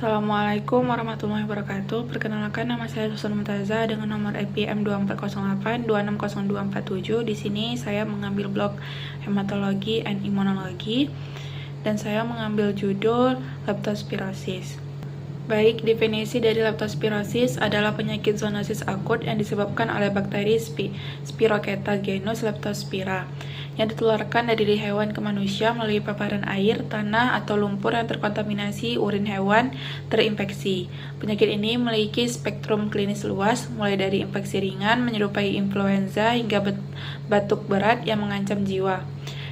Assalamualaikum warahmatullahi wabarakatuh. Perkenalkan, nama saya Susan Mumtazah dengan nomor EPM 2408 260247. Di sini saya mengambil blok hematologi and imunologi dan saya mengambil judul leptospirosis. Baik, definisi dari leptospirosis adalah penyakit zoonosis akut yang disebabkan oleh bakteri Spirochaeta genus Leptospira yang ditularkan dari hewan ke manusia melalui paparan air, tanah, atau lumpur yang terkontaminasi urin hewan terinfeksi. Penyakit ini memiliki spektrum klinis luas, mulai dari infeksi ringan menyerupai influenza hingga batuk berat yang mengancam jiwa.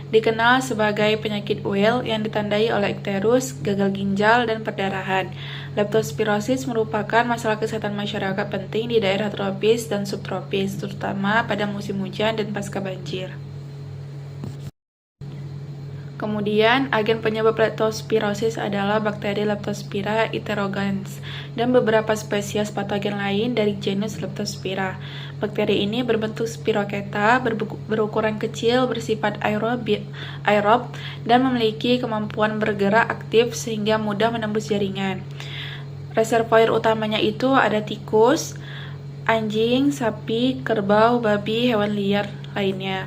Dikenal sebagai penyakit Weil yang ditandai oleh ikterus, gagal ginjal, dan perdarahan. Leptospirosis merupakan masalah kesehatan masyarakat penting di daerah tropis dan subtropis, terutama pada musim hujan dan pasca banjir. Kemudian, agen penyebab leptospirosis adalah bakteri Leptospira interrogans dan beberapa spesies patogen lain dari genus Leptospira. Bakteri ini berbentuk spirochaeta, berukuran kecil, bersifat aerob, dan memiliki kemampuan bergerak aktif sehingga mudah menembus jaringan. Reservoir utamanya itu ada tikus, anjing, sapi, kerbau, babi, hewan liar lainnya.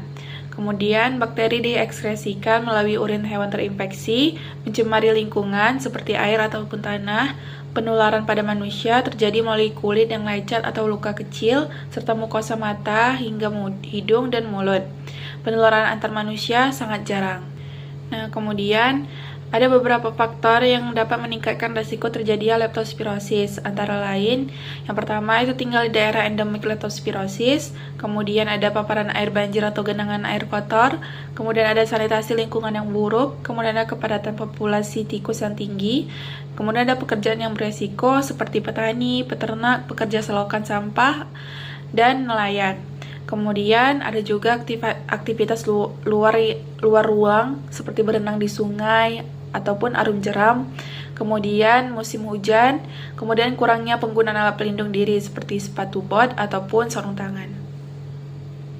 Kemudian, bakteri diekskresikan melalui urin hewan terinfeksi, mencemari lingkungan seperti air ataupun tanah. Penularan pada manusia terjadi melalui kulit yang lecet atau luka kecil, serta mukosa mata hingga hidung dan mulut. Penularan antar manusia sangat jarang. Nah, kemudian ada beberapa faktor yang dapat meningkatkan risiko terjadinya leptospirosis, antara lain, yang pertama itu tinggal di daerah endemik leptospirosis, kemudian ada paparan air banjir atau genangan air kotor, kemudian ada sanitasi lingkungan yang buruk, kemudian ada kepadatan populasi tikus yang tinggi, kemudian ada pekerjaan yang beresiko seperti petani, peternak, pekerja selokan sampah, dan nelayan. Kemudian ada juga aktivitas luar ruang seperti berenang di sungai ataupun arum jeram, kemudian musim hujan, kemudian kurangnya penggunaan alat pelindung diri seperti sepatu bot ataupun sarung tangan.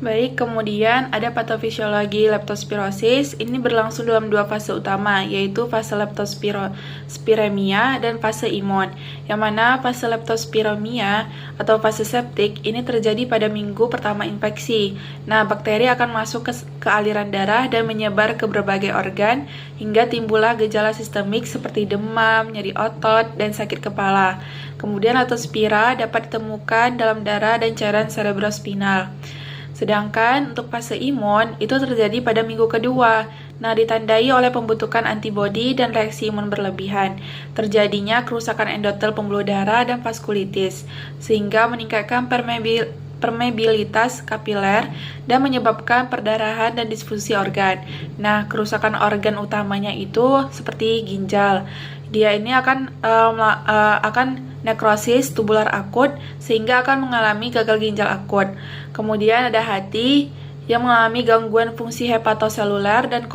Baik, kemudian ada patofisiologi leptospirosis. Ini berlangsung dalam dua fase utama, yaitu fase leptospiremia dan fase imun. Yang mana fase leptospiremia atau fase septik ini terjadi pada minggu pertama infeksi. Nah, bakteri akan masuk ke aliran darah dan menyebar ke berbagai organ hingga timbullah gejala sistemik seperti demam, nyeri otot, dan sakit kepala. Kemudian leptospira dapat ditemukan dalam darah dan cairan cerebrospinal. Sedangkan untuk fase imun itu terjadi pada minggu kedua. Nah, ditandai oleh pembentukan antibodi dan reaksi imun berlebihan, terjadinya kerusakan endotel pembuluh darah dan vaskulitis, sehingga meningkatkan permeabilitas kapiler dan menyebabkan perdarahan dan disfungsi organ. Nah, kerusakan organ utamanya itu seperti ginjal. Dia ini akan nekrosis tubular akut sehingga akan mengalami gagal ginjal akut. Kemudian ada hati yang mengalami gangguan fungsi hepatoseluler dan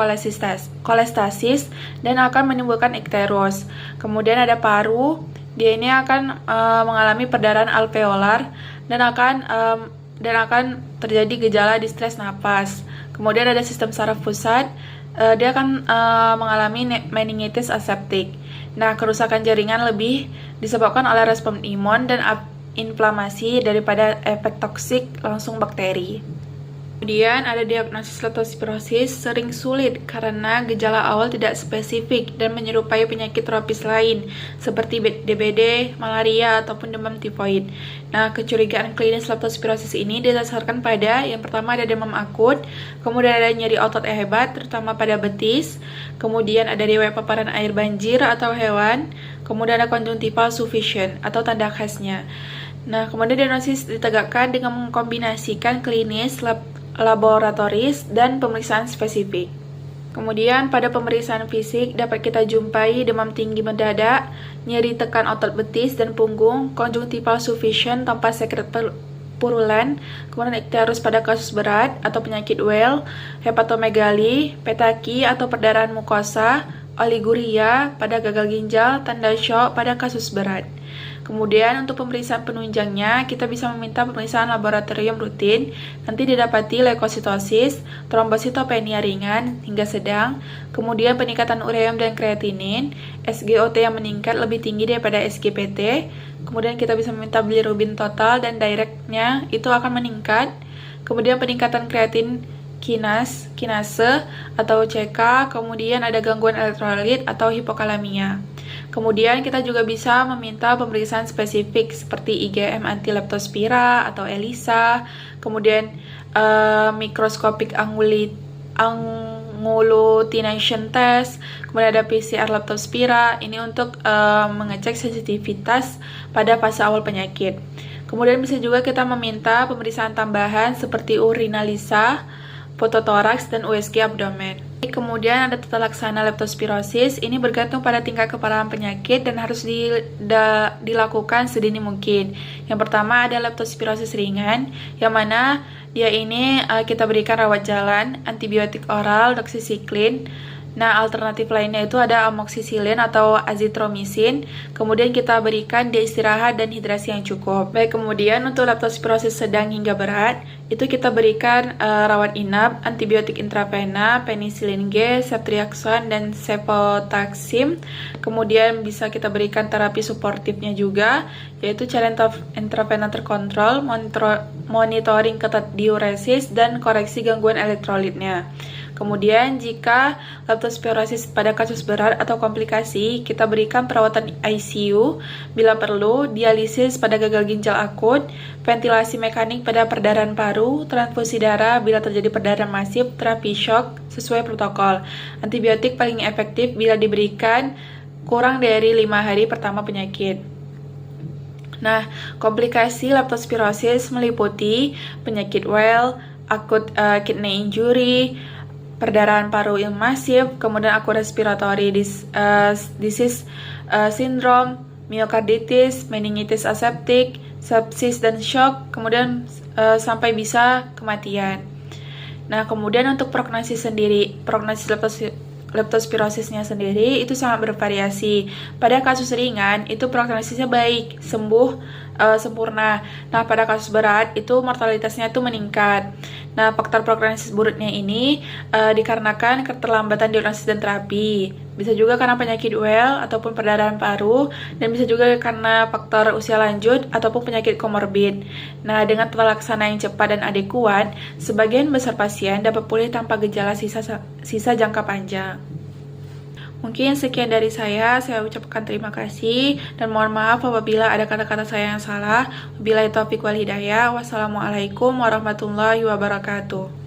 kolestasis dan akan menimbulkan ikterus. Kemudian ada paru, dia ini akan mengalami perdarahan alveolar dan akan terjadi gejala distres napas. Kemudian ada sistem saraf pusat, dia akan mengalami meningitis aseptik. Nah, kerusakan jaringan lebih disebabkan oleh respon imun dan inflamasi daripada efek toksik langsung bakteri. Kemudian ada diagnosis leptospirosis sering sulit karena gejala awal tidak spesifik dan menyerupai penyakit tropis lain seperti DBD, malaria, ataupun demam tifoid. Nah, kecurigaan klinis leptospirosis ini didasarkan pada yang pertama ada demam akut, kemudian ada nyeri otot hebat terutama pada betis, kemudian ada riwayat paparan air banjir atau hewan, kemudian ada conjunctival sufficient atau tanda khasnya. Nah, kemudian diagnosis ditegakkan dengan mengkombinasikan klinis, laboratoris, dan pemeriksaan spesifik. Kemudian pada pemeriksaan fisik dapat kita jumpai demam tinggi mendadak, nyeri tekan otot betis dan punggung, conjunctival sufficient tanpa sekret purulen, kemudian ikterus pada kasus berat atau penyakit Weil, hepatomegali, petaki atau perdarahan mukosa, oliguria pada gagal ginjal, tanda shock pada kasus berat. Kemudian untuk pemeriksaan penunjangnya, kita bisa meminta pemeriksaan laboratorium rutin. Nanti didapati leukositosis, trombositopenia ringan hingga sedang, kemudian peningkatan ureum dan kreatinin, SGOT yang meningkat lebih tinggi daripada SGPT. Kemudian kita bisa meminta bilirubin total dan directnya itu akan meningkat. Kemudian peningkatan kreatin kinase atau CK, kemudian ada gangguan elektrolit atau hipokalemia. Kemudian kita juga bisa meminta pemeriksaan spesifik seperti IgM antileptospira atau ELISA, kemudian microscopic angulutination test, kemudian ada PCR leptospira, ini untuk mengecek sensitivitas pada fase awal penyakit. Kemudian bisa juga kita meminta pemeriksaan tambahan seperti urinalisa, fototoraks, dan USG abdomen. Kemudian ada tata laksana leptospirosis, ini bergantung pada tingkat keparahan penyakit dan harus dilakukan sedini mungkin. Yang pertama ada leptospirosis ringan, yang mana dia ini kita berikan rawat jalan, antibiotik oral, doxycycline. Nah, alternatif lainnya itu ada amoxicillin atau azitromisin. Kemudian kita berikan dia istirahat dan hidrasi yang cukup. Baik, kemudian untuk leptospirosis sedang hingga berat, itu kita berikan rawat inap, antibiotik intravena, penicillin G, ceftriaxone, dan cefotaxime. Kemudian bisa kita berikan terapi suportifnya juga, yaitu cara intravena terkontrol, monitoring ketat diuresis, dan koreksi gangguan elektrolitnya. Kemudian jika leptospirosis pada kasus berat atau komplikasi, kita berikan perawatan ICU, bila perlu dialisis pada gagal ginjal akut, ventilasi mekanik pada perdarahan paru, transfusi darah bila terjadi perdarahan masif, terapi shock sesuai protokol. Antibiotik paling efektif bila diberikan kurang dari 5 hari pertama penyakit. Nah, komplikasi leptospirosis meliputi penyakit well, akut kidney injury, perdarahan paru yang masif, kemudian akut respiratory disease syndrome, myokarditis, meningitis aseptik, sepsis dan shock, kemudian sampai bisa kematian. Nah, kemudian untuk prognosis leptospirosisnya sendiri itu sangat bervariasi. Pada kasus ringan itu prognosisnya baik, sembuh sempurna. Nah, pada kasus berat itu mortalitasnya itu meningkat. Nah, faktor prognosis buruknya ini dikarenakan keterlambatan diagnosis dan terapi. Bisa juga karena penyakit well ataupun perdarahan paru, dan bisa juga karena faktor usia lanjut ataupun penyakit komorbid. Nah, dengan tata laksana yang cepat dan adekuat, sebagian besar pasien dapat pulih tanpa gejala sisa jangka panjang. Mungkin sekian dari saya ucapkan terima kasih dan mohon maaf apabila ada kata-kata saya yang salah. Wabillahi taufiq wal hidayah. Wassalamualaikum warahmatullahi wabarakatuh.